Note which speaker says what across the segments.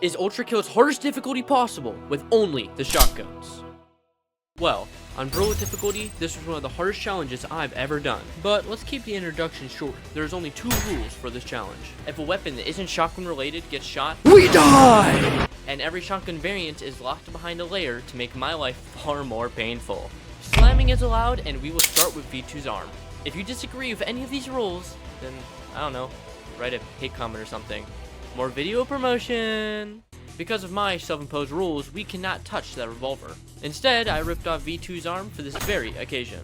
Speaker 1: Is ULTRAKILL's hardest difficulty possible with only the shotguns? Well, on Brutal difficulty, this was one of the hardest challenges I've ever done. But let's keep the introduction short. There's only 2 rules for this challenge. If a weapon that isn't shotgun related gets shot, we die! And every shotgun variant is locked behind a layer to make my life far more painful. Slamming is allowed, and we will start with V2's arm. If you disagree with any of these rules, then, I don't know, write a hate comment or something. More video promotion! Because of my self-imposed rules, we cannot touch that revolver. Instead, I ripped off V2's arm for this very occasion.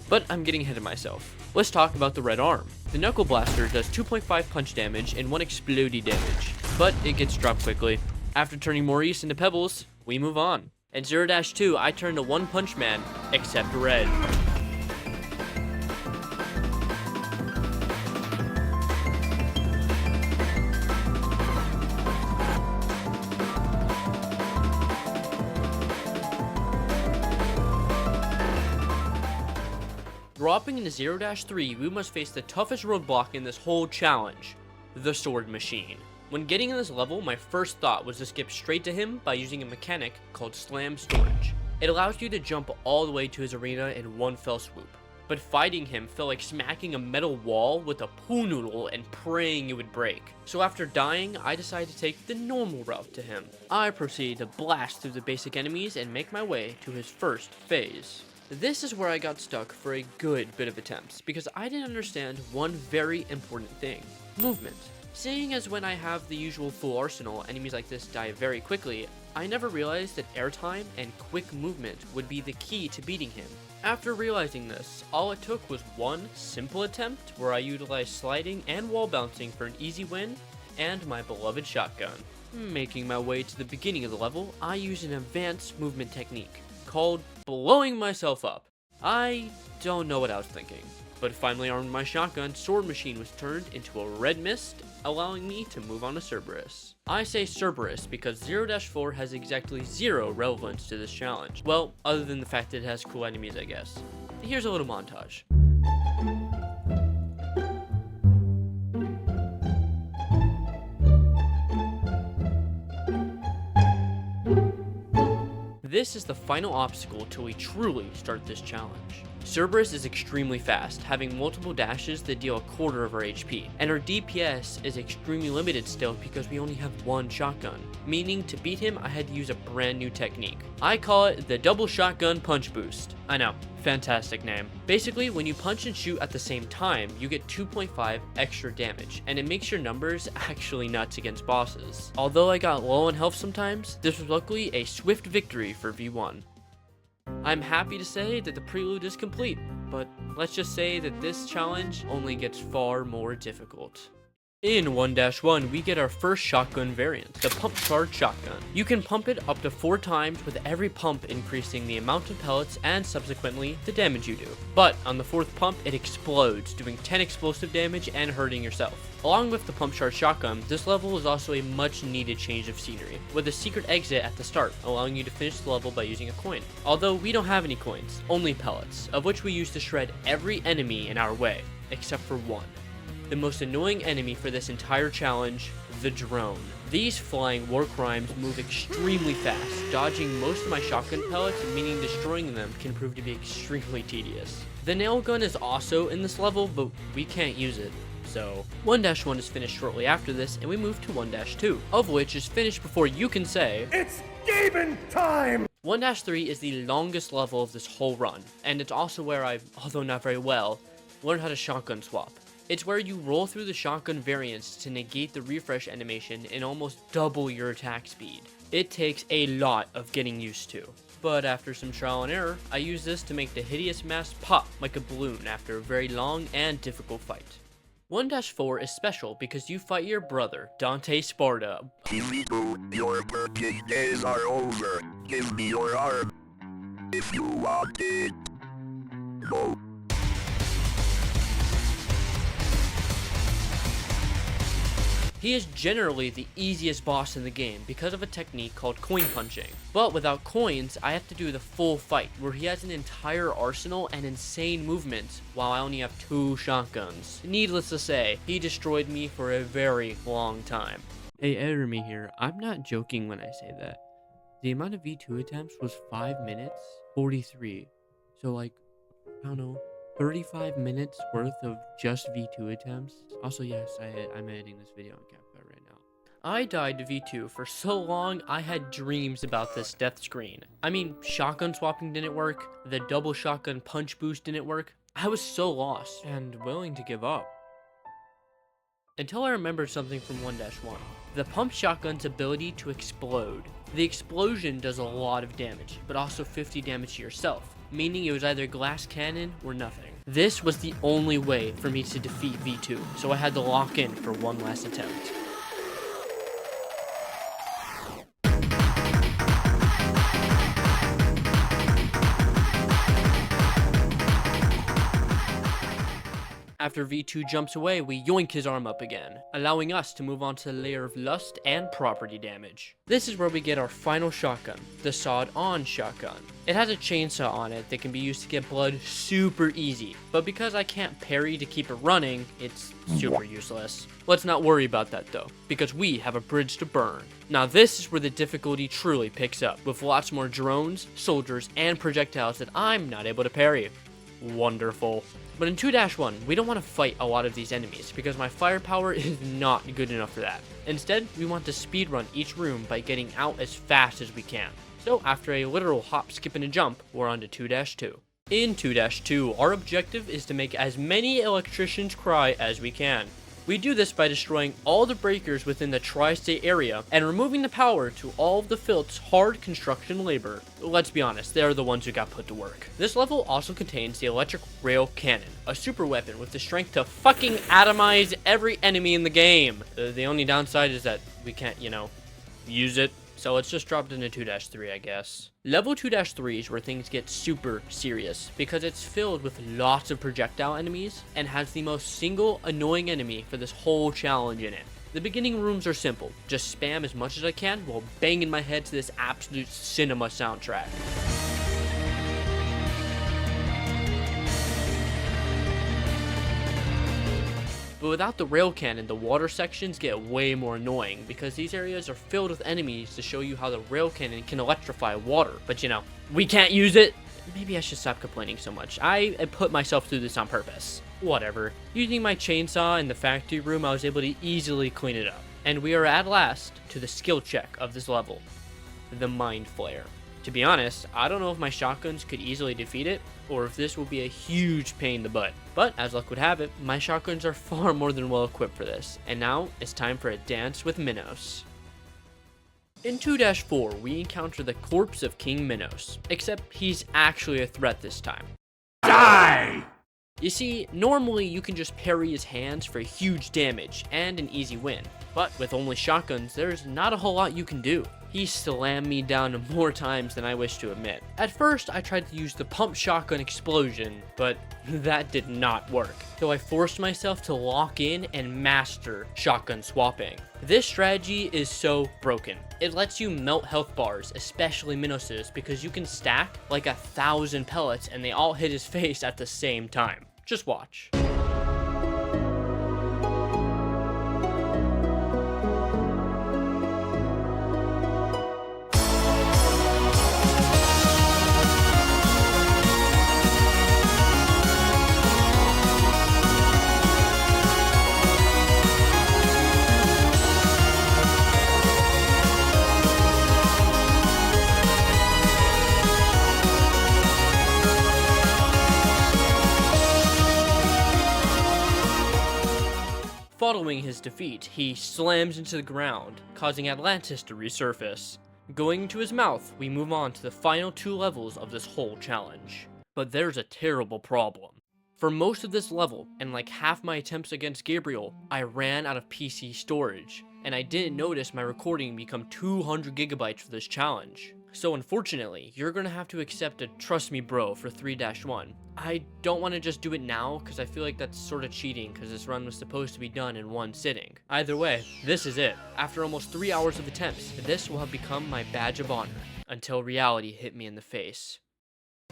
Speaker 1: But I'm getting ahead of myself. Let's talk about the red arm. The Knuckle Blaster does 2.5 punch damage and 1 explodey damage, but it gets dropped quickly. After turning Maurice into pebbles, we move on. In 0-2, I turned to One Punch Man, except red. Dropping into 0-3, we must face the toughest roadblock in this whole challenge, the Sword Machine. When getting in this level, my first thought was to skip straight to him by using a mechanic called Slam Storage. It allows you to jump all the way to his arena in one fell swoop. But fighting him felt like smacking a metal wall with a pool noodle and praying it would break. So after dying, I decided to take the normal route to him. I proceeded to blast through the basic enemies and make my way to his first phase. This is where I got stuck for a good bit of attempts, because I didn't understand one very important thing: movement. Seeing as when I have the usual full arsenal, enemies like this die very quickly, I never realized that airtime and quick movement would be the key to beating him. After realizing this, all it took was one simple attempt where I utilized sliding and wall bouncing for an easy win, and my beloved shotgun. Making my way to the beginning of the level, I used an advanced movement technique called blowing myself up. I don't know what I was thinking, but finally armed my shotgun, Sword Machine was turned into a red mist, allowing me to move on to Cerberus. I say Cerberus because 0-4 has exactly 0 relevance to this challenge. Well, other than the fact that it has cool enemies, I guess. Here's a little montage. This is the final obstacle till we truly start this challenge. Cerberus is extremely fast, having multiple dashes that deal a quarter of our HP, and our DPS is extremely limited still because we only have one shotgun, meaning to beat him I had to use a brand new technique. I call it the double shotgun punch boost. I know, fantastic name. Basically, when you punch and shoot at the same time, you get 2.5 extra damage, and it makes your numbers actually nuts against bosses. Although I got low on health sometimes, this was luckily a swift victory for V1. I'm happy to say that the prelude is complete, but let's just say that this challenge only gets far more difficult. In 1-1, we get our first shotgun variant, the pump charge shotgun. You can pump it up to 4 times, with every pump increasing the amount of pellets and subsequently the damage you do. But on the 4th pump, it explodes, doing 10 explosive damage and hurting yourself. Along with the pump charge shotgun, this level is also a much needed change of scenery, with a secret exit at the start, allowing you to finish the level by using a coin. Although we don't have any coins, only pellets, of which we use to shred every enemy in our way, except for one. The most annoying enemy for this entire challenge, the drone. These flying war crimes move extremely fast, dodging most of my shotgun pellets, meaning destroying them can prove to be extremely tedious. The nail gun is also in this level, but we can't use it. So 1-1 is finished shortly after this, and we move to 1-2, of which is finished before you can say, "It's demon time!" 1-3 is the longest level of this whole run, and it's also where I, although not very well, learned how to shotgun swap. It's where you roll through the shotgun variants to negate the refresh animation and almost double your attack speed. It takes a lot of getting used to. But after some trial and error, I use this to make the hideous mask pop like a balloon after a very long and difficult fight. 1-4 is special because you fight your brother, Dante Sparta.
Speaker 2: Kirito, your working days are over. Give me your arm. If you want it. No.
Speaker 1: He is generally the easiest boss in the game because of a technique called coin punching. But without coins, I have to do the full fight, where he has an entire arsenal and insane movement, while I only have 2 shotguns. Needless to say, he destroyed me for a very long time. Hey, Eremy here. I'm not joking when I say that. The amount of V2 attempts was 5 minutes 43. So like, I don't know, 35 minutes worth of just V2 attempts. Also, yes, I'm editing this video on CapCut right now. I died to V2 for so long, I had dreams about this death screen. I mean, shotgun swapping didn't work, the double shotgun punch boost didn't work. I was so lost and willing to give up. Until I remembered something from 1-1. The pump shotgun's ability to explode. The explosion does a lot of damage, but also 50 damage to yourself, meaning it was either glass cannon or nothing. This was the only way for me to defeat V2, so I had to lock in for one last attempt. After V2 jumps away, we yoink his arm up again, allowing us to move on to the layer of lust and property damage. This is where we get our final shotgun, the sawed-on shotgun. It has a chainsaw on it that can be used to get blood super easy, but because I can't parry to keep it running, it's super useless. Let's not worry about that though, because we have a bridge to burn. Now this is where the difficulty truly picks up, with lots more drones, soldiers, and projectiles that I'm not able to parry. Wonderful. But in 2-1, we don't want to fight a lot of these enemies because my firepower is not good enough for that. Instead, we want to speedrun each room by getting out as fast as we can. So after a literal hop, skip, and a jump, we're on to 2-2. In 2-2, our objective is to make as many electricians cry as we can. We do this by destroying all the breakers within the tri-state area and removing the power to all of the Filth's hard construction labor. Let's be honest, they are the ones who got put to work. This level also contains the electric rail cannon, a super weapon with the strength to fucking atomize every enemy in the game. The only downside is that we can't, use it. So let's just drop it into 2-3, I guess. Level 2-3 is where things get super serious, because it's filled with lots of projectile enemies, and has the most single annoying enemy for this whole challenge in it. The beginning rooms are simple, just spam as much as I can while banging my head to this absolute cinema soundtrack. But without the rail cannon, the water sections get way more annoying because these areas are filled with enemies to show you how the rail cannon can electrify water. But we can't use it. Maybe I should stop complaining so much. I put myself through this on purpose. Whatever. Using my chainsaw in the factory room, I was able to easily clean it up. And we are at last to the skill check of this level. The Mind Flare. To be honest, I don't know if my shotguns could easily defeat it, or if this will be a huge pain in the butt. But, as luck would have it, my shotguns are far more than well equipped for this, and now it's time for a dance with Minos. In 2-4, we encounter the corpse of King Minos, except he's actually a threat this time.
Speaker 2: Die!
Speaker 1: You see, normally you can just parry his hands for huge damage and an easy win, but with only shotguns, there's not a whole lot you can do. He slammed me down more times than I wish to admit. At first, I tried to use the pump shotgun explosion, but that did not work. So I forced myself to lock in and master shotgun swapping. This strategy is so broken. It lets you melt health bars, especially Minos's, because you can stack like 1,000 pellets and they all hit his face at the same time. Just watch. Following his defeat, he slams into the ground, causing Atlantis to resurface. Going into his mouth, we move on to the final 2 levels of this whole challenge. But there's a terrible problem. For most of this level, and like half my attempts against Gabriel, I ran out of PC storage, and I didn't notice my recording become 200 gigabytes for this challenge. So unfortunately, you're gonna have to accept a trust me bro for 3-1. I don't want to just do it now because I feel like that's sort of cheating because this run was supposed to be done in one sitting. Either way, this is it. After almost 3 hours of attempts, this will have become my badge of honor until reality hit me in the face.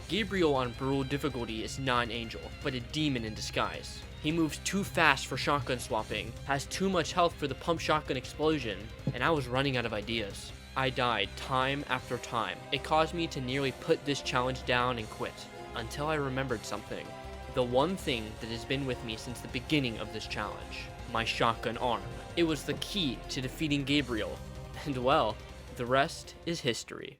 Speaker 1: Gabriel on Brutal difficulty is not an angel, but a demon in disguise. He moves too fast for shotgun swapping, has too much health for the pump shotgun explosion, and I was running out of ideas. I died time after time. It caused me to nearly put this challenge down and quit, until I remembered something. The one thing that has been with me since the beginning of this challenge. My shotgun arm. It was the key to defeating Gabriel, and well, the rest is history.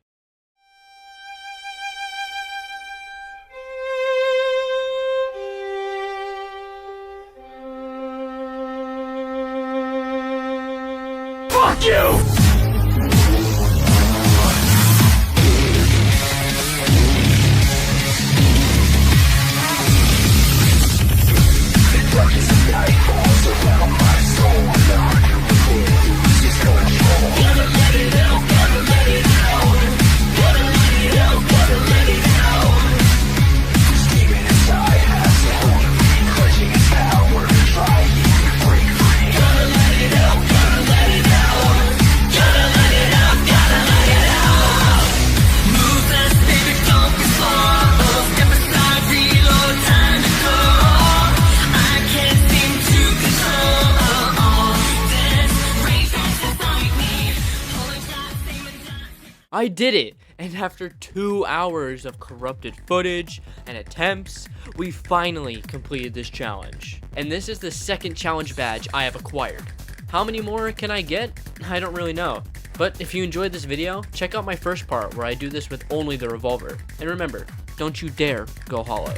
Speaker 2: Fuck you!
Speaker 1: I did it! And after 2 hours of corrupted footage and attempts, we finally completed this challenge. And this is the second challenge badge I have acquired. How many more can I get? I don't really know. But if you enjoyed this video, check out my first part where I do this with only the revolver. And remember, don't you dare go hollow.